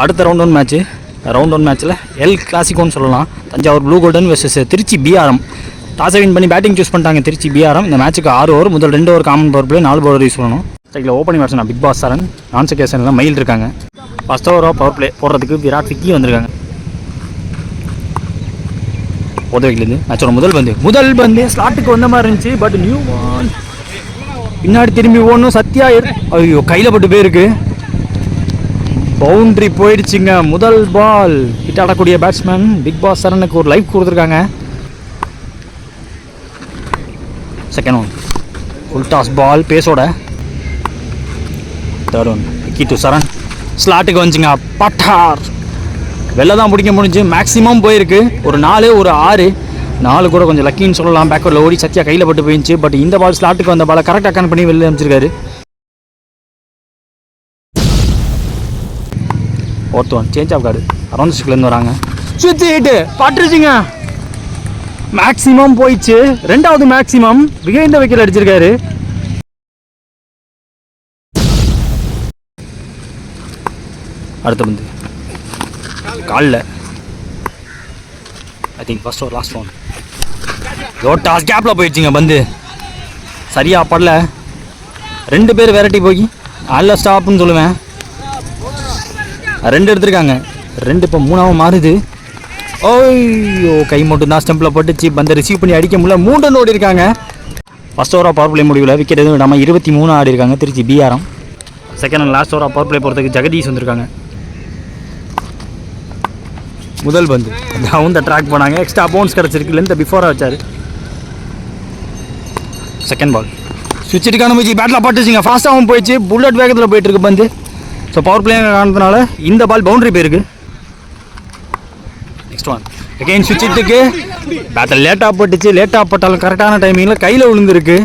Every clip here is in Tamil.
அடுத்த ரவுண்ட் 1 மேட்ச்சு. ரவுண்ட் 1 மேட்ச்சில் எல் கிளாசிக்கோன்னு சொல்லலாம். Thanjavur blue golden versus Trichy BRM. டாஸை வின் பண்ணி பேட்டிங் சூஸ் பண்ணிட்டாங்க திருச்சி பிஆர்எம். இந்த மேட்ச்சுக்கு 6 ஓவர், முதல் 2 over common power play, 4 power use பண்ணணும். சைடில் opening batsman big boss Saran, நான் செகேஷன்லாம் மயில் இருக்காங்க. ஃபஸ்ட் ஓவராக பவர் பிளே போடுறதுக்கு விராட் விக்கி வந்திருக்காங்க. உதவிலேருந்து மேட்சோட முதல் பந்து ஸ்லாட்டுக்கு வந்த மாதிரி இருந்துச்சு. பட் நியூ பால் பின்னாடி திரும்பி ஓடணும். சத்யா ஐயோ கையில் பட்டு போயிருக்கு. பவுண்ட்ரி போயிடுச்சுங்க. முதல் பால் ஹிட் ஆடக்கூடிய பேட்ஸ்மேன் பிக் பாஸ் சரனுக்கு ஒரு லைஃப் கொடுத்துருக்காங்க. Second one full toss ball பேஸோட. Third one Vicky to Saran, ஸ்லாட்டுக்கு வந்துச்சுங்க. பட்டார் வெளில தான் பிடிக்க முடிஞ்சு. மேக்ஸிமம் போயிருக்கு. ஒரு 4, ஒரு 6, 4 கூட கொஞ்சம் லக்கின்னு சொல்லலாம். பேக்வர்டில் ஓடி சத்யா கையில் பட்டு போயிடுச்சு. பட் இந்த பால் ஸ்லாட்டுக்கு வந்த பாலை கரெக்டாக கனெக்ட் பண்ணி வெளில அமைச்சிருக்காரு. ஒருத்தவன் சேஞ்ச் ஆஃப் கார்டு அரௌண்ட் ஸ்டிக்லேருந்து வராங்க. சுவிட்ச் ஹிட்டு பட்டுருச்சுங்க. மேக்ஸிமம் போயிடுச்சு. 2வது மேக்ஸிமம் பிகைண்ட் விக்கெட் அடிச்சிருக்காரு. அடுத்த பந்து காலில் I think first over last one. Toss கேப்பில் போயிடுச்சுங்க. பந்து சரியாக படல. 2 பேர் வெரைட்டி போய் அல்ல ஸ்டாப்னு சொல்லுவேன். 2 எடுத்திருக்காங்க. 2 இப்போ 3ஆவும் மாறுது. ஓய்யோ கை மட்டும் தான் ஸ்டம்பில் பட்டுச்சு. பந்தை ரிசீவ் பண்ணி அடிக்க முடியல. 3 ரன் ஓடி இருக்காங்க. ஃபர்ஸ்ட் ஓவராக பவர் பிளே முடிவில் விக்கெட் எதுவும் விடாமல் 23 ஆடி இருக்காங்க Trichy PRM. Second and last ஓவராக பவர் பிளே போகிறதுக்கு ஜெகதீஷ் வந்திருக்காங்க. முதல் பந்து டவுன் த ட்ராக் போனாங்க. எக்ஸ்ட்ரா பவுன்ஸ் கிடச்சிருக்கு. லென்த்தை பிஃபோராக வச்சார். செகண்ட் பால் சுவிட்சுக்கான முயற்சி பேட்டில் பட்டுச்சுங்க. ஃபாஸ்ட்டாகவும் போயிடுச்சு. புல்லட் வேகத்தில் போயிட்டுருக்கு பந்து. ஸோ பவர் பிளே காரணத்தினால இந்த பால் பவுண்டரி போயிருக்கு. நெக்ஸ்ட் ஒன் அகெயின் சுவிட்சுக்கு பேட்டில் லேட்டாக பட்டுச்சு. லேட்டாக பட்டாலும் கரெக்டான டைமிங்கில் கையில் விழுந்துருக்கு.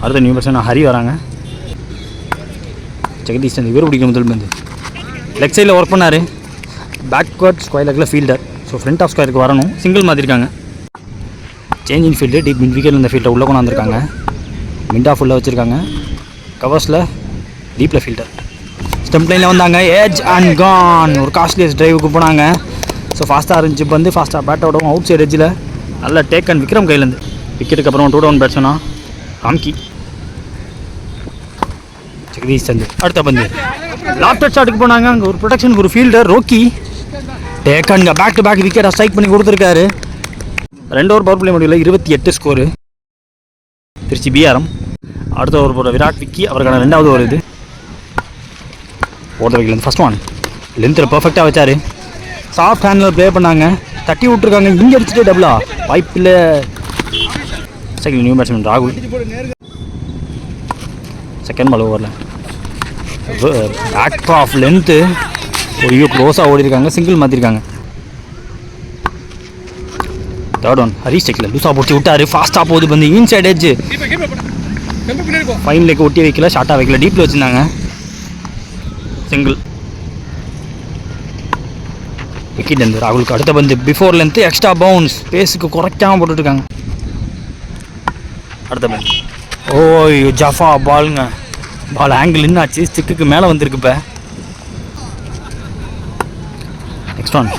அடுத்த நியூ பர்சன் ஹரி வராங்க. ஜெகதீஷ் அந்த இவர் பிடிக்கும் முதல் பந்து லெக் சைடில் ஒர்க் பண்ணார். பேக்வர்ட் ஸ்கொயர் லெக்கில் ஃபீல்டர். ஸோ ஃப்ரண்ட் ஆஃப் ஸ்கொயருக்கு வரணும். சிங்கிள் மாற்றிருக்காங்க. Change in field deep mid விக்கெட்டில் இந்த ஃபீல்டை உள்ளே கொண்டாந்துருக்காங்க. மிட் ஆஃப் உள்ளே வச்சுருக்காங்க. கவர்ஸில் டீப்பில் ஃபீல்டர். ஸ்டெம்ப் லைனில் வந்தாங்க. Edge and gone. ஒரு காஸ்ட்லியஸ் டிரைவுக்கு போனாங்க. ஸோ ஃபாஸ்ட்டாக இருந்துச்சு பந்து. ஃபாஸ்ட்டாக பேட்டோடவும் அவுட் சைட் எட்ஜில் நல்ல டேக் அண்ட் விக்ரம் கையிலேருந்து. விக்கெட்டுக்கு அப்புறம் 2 டவுன் பேட்ஸ்மேனா காம்கி. ஜெகதீஷ் சந்து அடுத்த பந்து லாஃப்ட் ஷாட்டுக்கு போனாங்க. அங்கே ஒரு ப்ரொடெக்ஷனுக்கு ஒரு ஃபீல்டர் ரோக்கி take and back to back விக்கெட்டை ஸ்ட்ரைக் பண்ணி கொடுத்துருக்காரு. 2 ஓவர் பவர் பிளே முடியல 28 ஸ்கோரு திருச்சி பிஆர்எம். அடுத்த ஓவர் போகிற விராட் விக்கி அவருக்கான 2வது ஓவர் இது. ஓடுற வைக்கல ஃபர்ஸ்ட் ஒன் லென்த்தில் பர்ஃபெக்டாக வச்சார். சாஃப்ட் ஹேண்டில் ப்ளே பண்ணாங்க. தட்டி விட்ருக்காங்க. இங்கே அடிச்சுட்டு டபுளா வாய்ப்பில்லை. செகண்ட் நியூ பேட்ஸ்மேன் ராகுல். செகண்ட் பால் ஓவரில் பேக் ஆஃப் லென்த்து ஒரு க்ளோஸாக ஓடிருக்காங்க. சிங்கிள் மாற்றிருக்காங்க. தேர்ட் ஒன் ஹரிஷ் டெக்கில் லூஸாக போட்டு விட்டார். ஃபாஸ்ட்டாக போகுது பந்து. இன்சைட் எட்ஜ் ஃபைன் லெக் ஒட்டி வைக்கல. ஷார்ட்டாக வைக்கல. டீப்பில் வச்சுருந்தாங்க. சிங்கிள் விக்கெட் வந்து ராகுலுக்கு. அடுத்த பந்து பிஃபோர் லென்த்து எக்ஸ்ட்ரா பவுன்ஸ் பேஸுக்கு குறைக்காமல் போட்டுருக்காங்க. அடுத்த பந்து ஓய்யோ ஜஃபா பாலுங்க. பால் ஆங்கிள் என்னாச்சு. ஸ்டிக்கு மேலே வந்திருக்கு. இப்போ நெக்ஸ்ட் ஒன்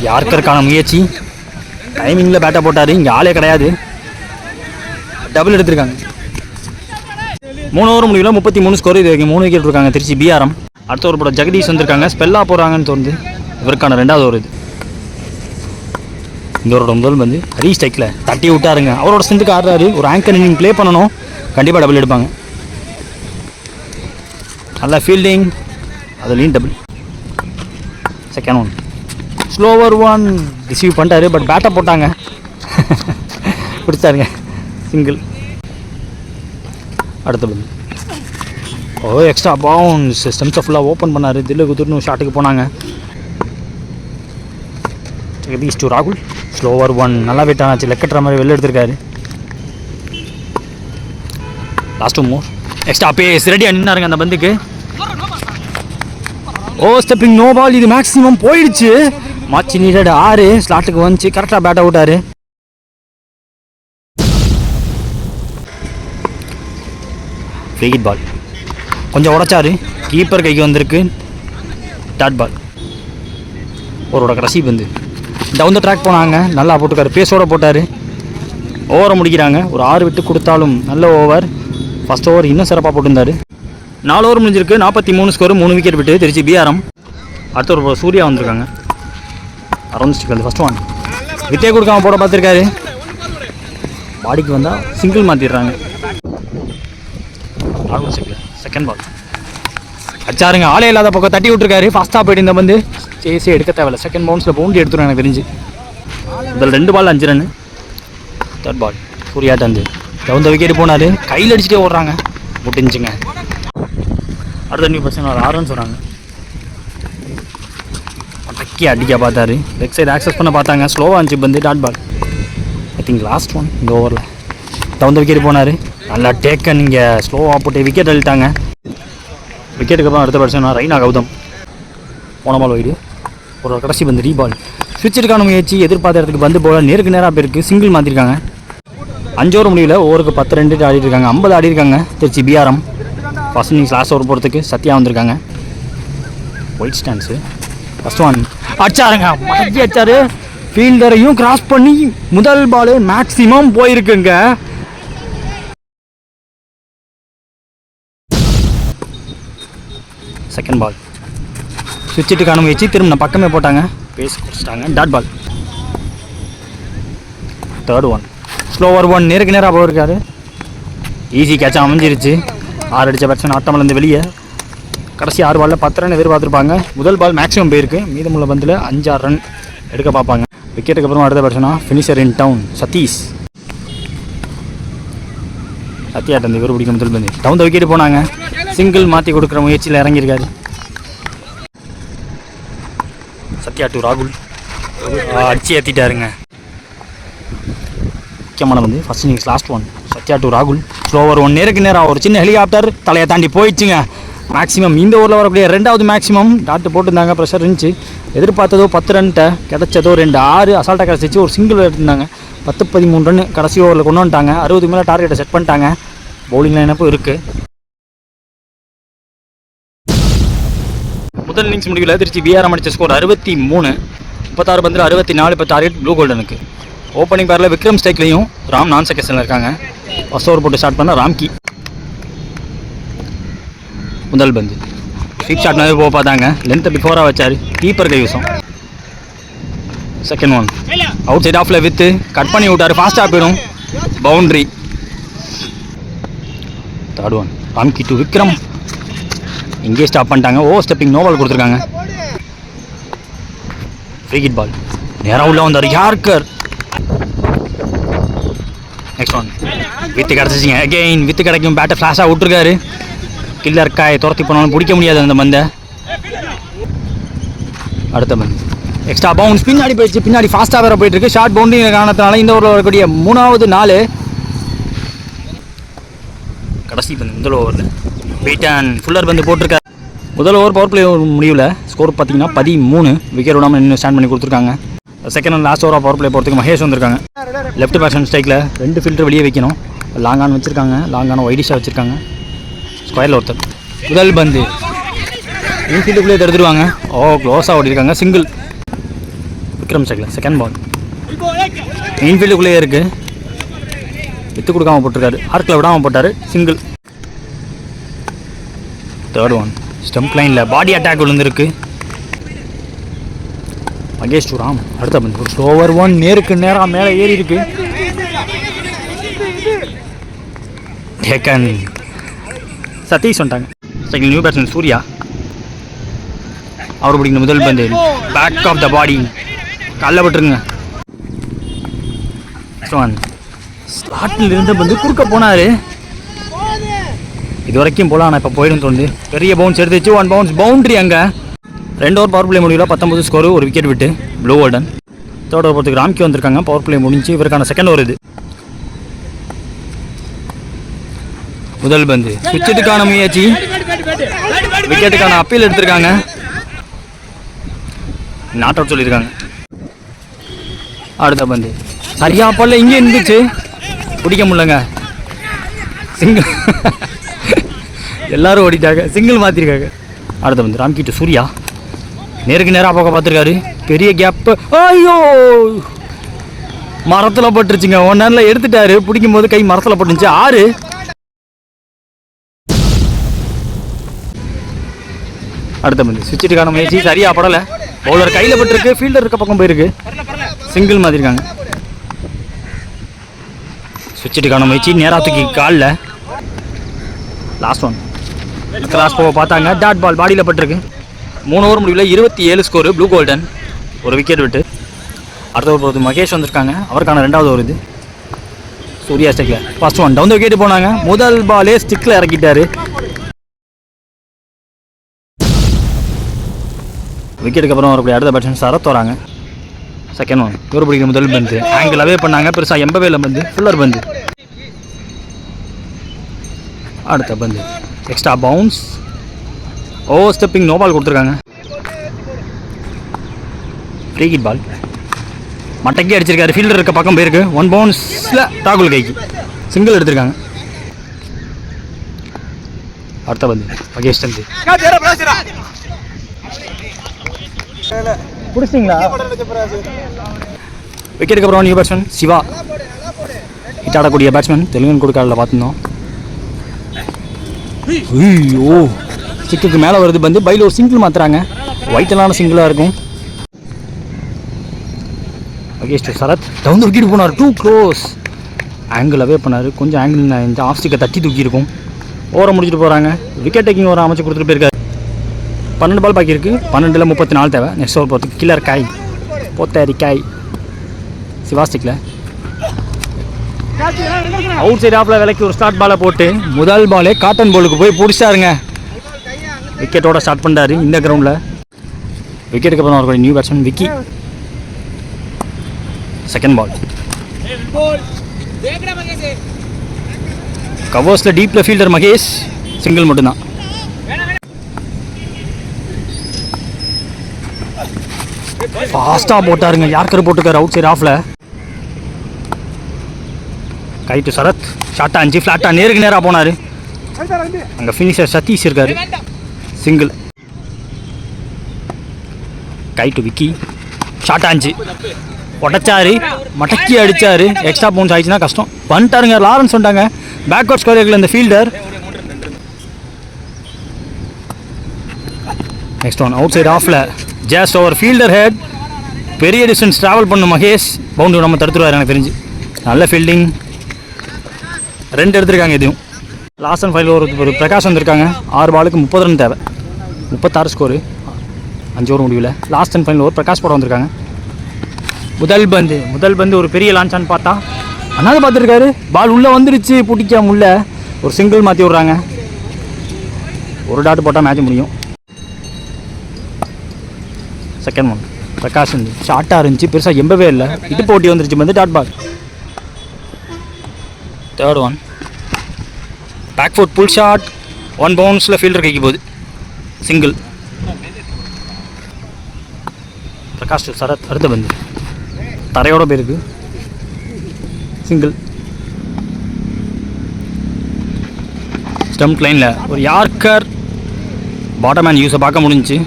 யார்க்கருக்கான முயற்சி. டைமிங்கில் பேட்டை போட்டார். இங்கே ஆளே கிடையாது. டபுள் எடுத்திருக்காங்க. 3 ஓவர் முடிவில் 33 ஸ்கோர். இது வரைக்கும் 3 விக்கெட் இருக்காங்க திருச்சி பிஆர்எம். அடுத்த ஓவர் போட ஜெகதீஷ் வந்திருக்காங்க. ஸ்பெல்லாக போகிறாங்கன்னு தோணுது. இவருக்கான 2வது ஓவர் இது. இந்த ஓவரோட முதல் வந்து ஹரிஷ் டெக்கில் தட்டி விட்டாருங்க. அவரோட ஸ்ட்ரென்த்துக்கு ஆடுறாரு. ஒரு ஆங்கர் இன்னிங் ப்ளே பண்ணணும். கண்டிப்பாக டபுள் எடுப்பாங்க. நல்லா ஃபீல்டிங். அதுலேயும் double. Second one slower one receive பண்ணிட்டாரு. பட் பேட்டை போட்டாங்க. பிடிச்சாருங்க. சிங்கிள். அடுத்த பந்து எக்ஸ்ட்ரா பவுன்ஸ். ஸ்டெம்ஸை ஃபுல்லாக ஓப்பன் பண்ணார். தில்லு குத்துன்னு ஷாட்டுக்கு போனாங்க. ஜெகதீஷ் டு ராகுல். ஸ்லோவர் ஒன் நல்லா வெயிட் ஆனாச்சு. லெக்கட்டுற மாதிரி வெளில எடுத்திருக்காரு. லாஸ்ட் 2 மோர் எக்ஸ்ட்ரா பேஸ் ரெடியாக நின்னாருங்க அந்த பந்துக்கு. ஸ்டெப்பிங் நோ பால். இது மேக்ஸிமம் போயிடுச்சு. மச் நீடட் 6 ஸ்லாட்டுக்கு வந்துச்சு. கரெக்டாக பேட் அவுட்டாரு. ஃப்ரீ ஹிட் பால் கொஞ்சம் உடைச்சாரு. கீப்பர் கைக்கு வந்திருக்கு. Dot ball. ஓவரோட கடைசி பந்து டவுன் த ட்ராக் போனாங்க, நல்லா போட்டுருக்காரு, பேஸோடு போட்டார். ஓவரை முடிக்கிறாங்க. ஒரு 6 விட்டு கொடுத்தாலும் நல்ல ஓவர். ஃபஸ்ட் ஓவர் இன்னும் சிறப்பாக போட்டிருந்தார். 4 ஓவர் முடிஞ்சிருக்கு, 43 ஸ்கோர், 3 விக்கெட் விட்டு திருச்சி பிஆர்எம். அடுத்த ஒரு சூர்யா வந்திருக்காங்க. அரௌண்ட் ஸ்டிக் ஃபஸ்ட் ஒன் வித்தே கொடுக்காம போட பார்த்துருக்காரு. பாடிக்கு வந்தால் சிங்கிள் மாற்றிடுறாங்க. அரௌண்ட் ஸ்டிக்கில் செகண்ட் பால் அச்சாருங்க, ஆளே இல்லாத பக்கம் தட்டி விட்டுருக்காரு. ஃபாஸ்ட்டாக போய்ட்டு இந்த வந்து சேஸே எடுக்க தேவையில்ல. செகண்ட் பவுன்ஸில் பவுண்டி எடுத்துரும் எனக்கு தெரிஞ்சு. இதில் 2 பால் 5 ரன். தேர்ட் பால் சூர்யாட்ட வந்து டவுன் த விக்கெட் போனார். கையில் அடிச்சுட்டே ஓடுறாங்க, முடிஞ்சுங்க. அடுத்த நியூ பர்சன் ஒரு 6 ரன் சொன்னாங்க. அடக்கி அடிக்க பார்த்தாரு, லெக் சைடு ஆக்சஸ் பண்ண பார்த்தாங்க, ஸ்லோவாக இருந்துச்சு வந்து. Dot ball I think last one இந்த ஓவரில். டவுன் த விக்கெட் போனார், நல்லா டேக்கன். இங்கே ஸ்லோவாக போட்டு விக்கெட் அழுத்தாங்க. விக்கெட்டுக்கு அப்புறம் அடுத்த பர்சன் ரெய்னா கௌதம். போன பால் வைடு, ஒரு கடைசி பந்து ரீபால். சுவிட்சுக்கான முயற்சி, எதிர்பார்த்த இடத்துக்கு பந்து போல நேருக்கு நேராக போயிருக்கு. சிங்கிள் மாற்றிருக்காங்க. 5 ஓவர் முடியல, ஓவருக்கு 10 ரன் ஆடிட்டு இருக்காங்க. 50 ஆடி இருக்காங்க Trichy PRM. First innings last over போகிறதுக்கு சத்யா வந்திருக்காங்க. ஒயிட் ஸ்டான்ஸு ஃபஸ்ட் ஒன் அடிச்சாருங்க, மடக்கி அடிச்சாரு. ஃபீல்டரையும் கிராஸ் பண்ணி முதல் பால் மேக்ஸிமம் போயிருக்குங்க. செகண்ட் பால் சுவிட்சுக்கான முயற்சி, திரும்ப பக்கமே போட்டாங்க, பேஸ் குடிச்சிட்டாங்க. Dot ball. Third one slower one, நேருக்கு நேராக போயிருக்காரு. ஈஸி கேட்சாக அமைஞ்சிருச்சு. 6 அடித்த பேட்ஸ்மேன் ஆட்டமிலேருந்து வெளியே. கடைசி 6 பாலில் 10 ரன் எதிர்பார்த்துருப்பாங்க. முதல் பால் மேக்ஸிமம் போயிருக்கு. மீதமுள்ள பந்தில் 5-6 ரன் எடுக்க பார்ப்பாங்க. விக்கெட்டுக்கு அப்புறம் அடுத்த பேட்ஸ்மேனா ஃபினிஷர் இன் டவுன் சதீஷ். சத்யாட்ட இவர் பிடிக்கும் முதல் பந்து டவுன் த விக்கெட் போனாங்க. சிங்கிள் மாற்றி கொடுக்குற முயற்சியில் இறங்கியிருக்காரு. சத்யா டு ராகுல் அடிச்சு ஏற்றிட்டாருங்க. முக்கியமான வந்து first innings last one. Sathya to ராகுல் ஸ்லோவர் ஒன், நேருக்கு நேராக ஒரு சின்ன ஹெலிகாப்டர் தலையை தாண்டி போயிடுச்சுங்க. மேக்ஸிமம் இந்த ஓவரில் வரக்கூடிய 2வது மேக்ஸிமம் டாட்டு போட்டுருந்தாங்க. ப்ரெஷர் இருந்துச்சு. எதிர்பார்த்ததோ 10 ரன்ட்ட கிடைச்சதோ 2-6 அசால்ட்டாக கிடச்சிச்சு. ஒரு சிங்கிள் எடுத்திருந்தாங்க. 10-13 ரன் கடைசி ஓவரில் கொண்டு வந்துட்டாங்க. 60க்கு மேலே டார்கெட்டை செட் பண்ணிட்டாங்க. பவுலிங் லைனப்பும் இருக்குது. முதல் இன்னிங்ஸ் முடிவில் திருச்சி பிஆர்எம் அடித்த ஸ்கோர் 63. 36 பந்தில் 64. இப்போ டார்கெட் ப்ளூ கோல்டனுக்கு. ஓப்பனிங் பேரில் விக்ரம் ஸ்டேக்லையும் ராம் நான் செகண்டில் இருக்காங்க. ஃபர்ஸ்ட் ஓவர் போட்டு ஸ்டார்ட் பண்ண ராம்கி. முதல் பந்து ஸ்வீப் ஷாட் மாதிரி போக பார்த்தாங்க. லென்த்தை பிஃபோராக வச்சார், கீப்பர் கைவசம். செகண்ட் ஒன் அவுட் சைட் ஆஃபில் வித்து கட் பண்ணி விட்டார், ஃபாஸ்ட்டாக போயிடும், boundary. Third one Ramki to Vikram, இங்கே ஸ்டாப் பண்ணிட்டாங்க. ஓவர் ஸ்டெப்பிங் நோ பால் கொடுத்துருக்காங்க. ஃப்ரீ கிட் பால் நேராக உள்ள வந்தார் yorker. Next one with கிடச்சிச்சிங்க. Again with கிடைக்கும். பேட்டை ஃப்ளாஷாக விட்டுருக்காரு. கில்லர் காயை துரத்தி போனாலும் பிடிக்க முடியாது அந்த பந்தை. அடுத்த பந்து எக்ஸ்ட்ரா பவுன்ஸ் பின்னாடி போயிடுச்சு. பின்னாடி ஃபாஸ்ட்டாக வேறு போயிட்டுருக்கு. ஷார்ட் பவுண்டிங் காரணத்தினால இந்த ஓவரில் வரக்கூடிய 3வது 4. கடைசி பந்து முதல் ஓவரில் பீட்டன் ஃபுல்லர் பந்து போட்டிருக்காரு. முதல் ஓவர் பவர் பிளே முடிவில் ஸ்கோர் பார்த்தீங்கன்னா 13. விக்கெட் விடாமல் இன்னும் ஸ்டாண்ட் பண்ணி கொடுத்துருக்காங்க. செகண்ட் அண்ட் லாஸ்ட் ஓவராக பவர் பிளே போகிறதுக்கு மகேஷ் வந்திருக்காங்க. லெஃப்ட் பேட்ஸ்மேன் ஸ்ட்ரைக்கில் 2 ஃபில்டர் வெளியே வைக்கணும். லாங்கான வச்சுருக்காங்க, லாங்கான ஒய்டிஷாக வச்சுருக்காங்க. ஸ்கொயரில் ஒருத்தர். முதல் பந்து இன்ஃபீல்டுக்குள்ளே தடுத்துருவாங்க. க்ளோஸாக ஓடிருக்காங்க. சிங்கிள். விக்ரம் ஸ்ட்ரைக்கில் செகண்ட் பால் இன்ஃபீல்டுக்குள்ளேயே இருக்குது. வித்து கொடுக்காமல் போட்டிருக்காரு, ஆர்க்கில் விடாமல் போட்டார், சிங்கிள். தேர்ட் ஒன் ஸ்டம்ப் லைனில் பாடி அட்டாக் விழுந்துருக்கு. மகேஷ் டு ராம். அடுத்த பந்து ஒரு ஸ்லோவர் ஒன், நேருக்கு நேராக மேலே ஏறி இருக்கு. டேக்கன். சதீஷ் வந்துட்டாங்க. Second new batsman Surya. அவர் பிடிக்கணும் முதல் பந்து பேக் ஆஃப் த பாடி, காலைல விட்டுருங்க. ஸ்லாட்டில் இருந்த பந்து குறுக்க போனார். இது வரைக்கும் போகலாம், ஆனால் இப்போ போயிடும் தோணுது. பெரிய பவுன்ஸ் எடுத்துச்சு. 1 பவுன்ஸ் பவுண்ட்ரி. அங்கே 2 ஓவர் பவர் பிளே முடியல. 19 ஸ்கோர், ஒரு விக்கெட் விட்டு ப்ளூ கோல்டன். தேர்ட் ஓவர் போகிறதுக்கு ராம்கி வந்திருக்காங்க. பவர் பிளே முடிஞ்சு இவருக்கான செகண்ட் ஓவர் இது. முதல் பந்து விக்கெட்டுக்கான முயற்சி, விக்கெட்டுக்கான அப்பீல் எடுத்திருக்காங்க. நாட் அவுட் சொல்லியிருக்காங்க. அடுத்த பந்து சரியா போல இங்கே இருந்துச்சு, பிடிக்க முடியலங்க. சிங்கிள். எல்லாரும் ஓடிட்டாங்க, சிங்கிள் மாற்றிருக்காங்க. அடுத்த பந்து ராம்கி டு சூர்யா. நேருக்கு நேராக போக பார்த்துருக்காரு. பெரிய கேப்பு. ஐயோ, மரத்தில் பட்டுருச்சுங்க. 1 நேரில் எடுத்துட்டாரு. பிடிக்கும் போது கை மரத்தில் பட்டுருந்துச்சு. 6. அடுத்த பந்து சுவிட்சுக்கான முயற்சி சரியாக படலை. பவுலர் கையில் பட்டிருக்கு. ஃபீல்டர் இருக்க பக்கம் போயிருக்கு. சிங்கிள் மாதிரி இருக்காங்க. சுவிட்சுக்கான முயற்சி நேராக தூக்கி காலில். லாஸ்ட் ஒன் கிராஸ் போக பார்த்தாங்க. டாட் பால் பாடியில் பட்டிருக்கு. 3 ஓவர் முடிவில் 27 ஸ்கோரு. ப்ளூ கோல்டன் ஒரு விக்கெட் விட்டு. அடுத்த ஓவர் போகிறது மகேஷ் வந்திருக்காங்க. அவருக்கான 2வது ஓவர் இது. சூர்யா ஸ்டிக்கில் ஃபர்ஸ்ட் ஒன் டவுன் விக்கெட் போனாங்க. முதல் பாலே ஸ்டிக்கில் இறக்கிட்டாரு. விக்கெட்டுக்கு அப்புறம் வரக்கூடிய அடுத்த பேட்ஸ்மேன் சரத் வராங்க. செகண்ட் ஒன் இவர் பிடிக்கிற முதல் பந்து ஆங்கிள் அவே பண்ணாங்க. பெருசாக எம்பவேல பந்து ஃபுல்லர் பந்து. அடுத்த பந்து extra bounce. Stepping no ball கொடுத்துருக்காங்க. ஃப்ரீ கிட் பால் மட்டைக்கே அடிச்சிருக்காரு. ஃபீல்டர் இருக்க பக்கம் போயிருக்கு. 1 பவுன்ஸில் ராகுல் கைக்கு சிங்கிள் எடுத்திருக்காங்க. அடுத்த பந்து மகேஷ் தந்து பிடிச்சிங்களா? விக்கெட்டுக்கு அப்புறம் நியூ பேட்ஸ்மேன் சிவா. ஹிட் ஆடக்கூடிய பேட்ஸ்மேன் தெலுங்கன் கொடுக்காடில் பார்த்துருந்தோம். ஐயோ, ஸ்டிக்கு மேலே வருது பந்து. பையில் ஒரு சிங்கிள் மாற்றுறாங்க. ஒயிட்டலான சிங்கிளாக இருக்கும். மகேஷ் சரத் டவுன் விக்கெட் போனார். 2 க்ளோஸ். ஆங்கிள் அவே பண்ணார். கொஞ்சம் ஆங்கிள் இந்த ஆஃப் ஸ்டிக்கை தட்டி தூக்கி இருக்கும். ஓவரை முடிச்சுட்டு போகிறாங்க. விக்கெட் டேக்கிங் ஓவரை அமைச்சு கொடுத்துட்டு போயிருக்காரு. 12 பால் பாக்கி இருக்குது. 12ல் 34 தேவை. நெக்ஸ்ட் ஓவர் போகிறதுக்கு கில்லர் காய் போத்தாரி காய் சிவாஸ்டிக்கில் அவுட் சைட் ஆஃபில் விலைக்கு ஒரு ஸ்டார்ட் பாலை போட்டு முதல் பாலே காட்டன் பாலுக்கு போய் பிடிச்சாருங்க. விக்கெட்டோட ஸ்டார்ட் பண்ணுறாரு இந்த கிரவுண்டில். விக்கெட்டுக்கு அப்புறம் அவருடைய new batsman Vicky. Second ball கவர்ஸில் டீப்பில் ஃபீல்டர் மகேஷ். சிங்கிள் மட்டும்தான். ஃபாஸ்ட்டாக போட்டாருங்க. யார்கர் போட்டுக்கார் அவுட் சைட் ஆஃபில். கைட்டு சரத் ஷார்ட்டாக 5 ஃப்ளாட்டாக நேருக்கு நேராக போனார். அங்கே ஃபினிஷர் சதீஷ் இருக்கார். சிங்கிள். கைட்டு விக்கி ஷார்ட்டாக 5 உடச்சாரு. மடக்கி அடித்தார். எக்ஸ்ட்ரா பவுன்ஸ் ஆயிடுச்சுன்னா கஷ்டம். பண்ணிட்டாருங்க. லாரன்ஸ் வந்துட்டாங்க. பேக்வர்ட் ஸ்கொயர் இந்த fielder. Next one outside ஆஃபில் ஜஸ்ட் ஓவர் ஃபீல்டர் ஹெட். பெரிய டிஸ்டன்ஸ் ட்ராவல் பண்ணும் மகேஷ். பவுண்டரி நம்ம தடுத்துருவார் எனக்கு தெரிஞ்சு. நல்ல ஃபீல்டிங். 2 எடுத்திருக்காங்க. எதுவும் லாஸ்ட் அண்ட் ஃபைனல் ஒரு பிரகாஷ் வந்திருக்காங்க. 6 பாலுக்கு 30 ரன் தேவை. 36 ஸ்கோரு. 5 ஓவர் முடிவில் last and final over Prakash போட வந்திருக்காங்க. முதல் பந்து ஒரு பெரிய லான்ச்சான்னு பார்த்தா அண்ணாவது பார்த்துருக்காரு. பால் உள்ளே வந்துருச்சு. பிடிக்காம உள்ள ஒரு சிங்கிள் மாற்றி விட்றாங்க. ஒரு டாட் போட்டால் மேட்ச் முடியும். செகண்ட் ஒன் பிரகாஷ் ஷார்ட்டாக இருந்துச்சு. பெருசாக எம்பவே இல்லை. இட்டு போட்டி வந்துருச்சு வந்து dot ball. Third one back foot pull shot. 1 பவுன்ஸில் ஃபீல்டர் கைக்கு போகுது. சிங்கிள். பிரகாஷ் சரத் அடுத்த பந்து தரையோட போயிருக்கு. சிங்கிள். ஸ்டம்ப் லைனில் ஒரு யார்கர் பாட்டம் மேன் யூஸை பார்க்க முடிஞ்சிச்சு.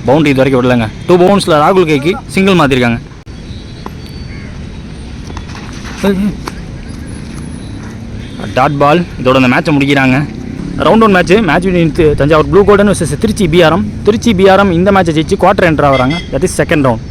பவுண்டரி இது வரைக்கும் விடலைங்க. 2 பவுன்ஸில் ராகுல் கைக்கு சிங்கிள் மாற்றிருக்காங்க. Dot ball. இதோட அந்த மேட்சை முடிக்கிறாங்க. Round 1 match Thanjavur blue golden vs Trichy PRM. Trichy PRM இந்த மேட்சை ஜெயிச்சு குவார்டர் என்ட்ரு ஆகிறாங்க. That is second round.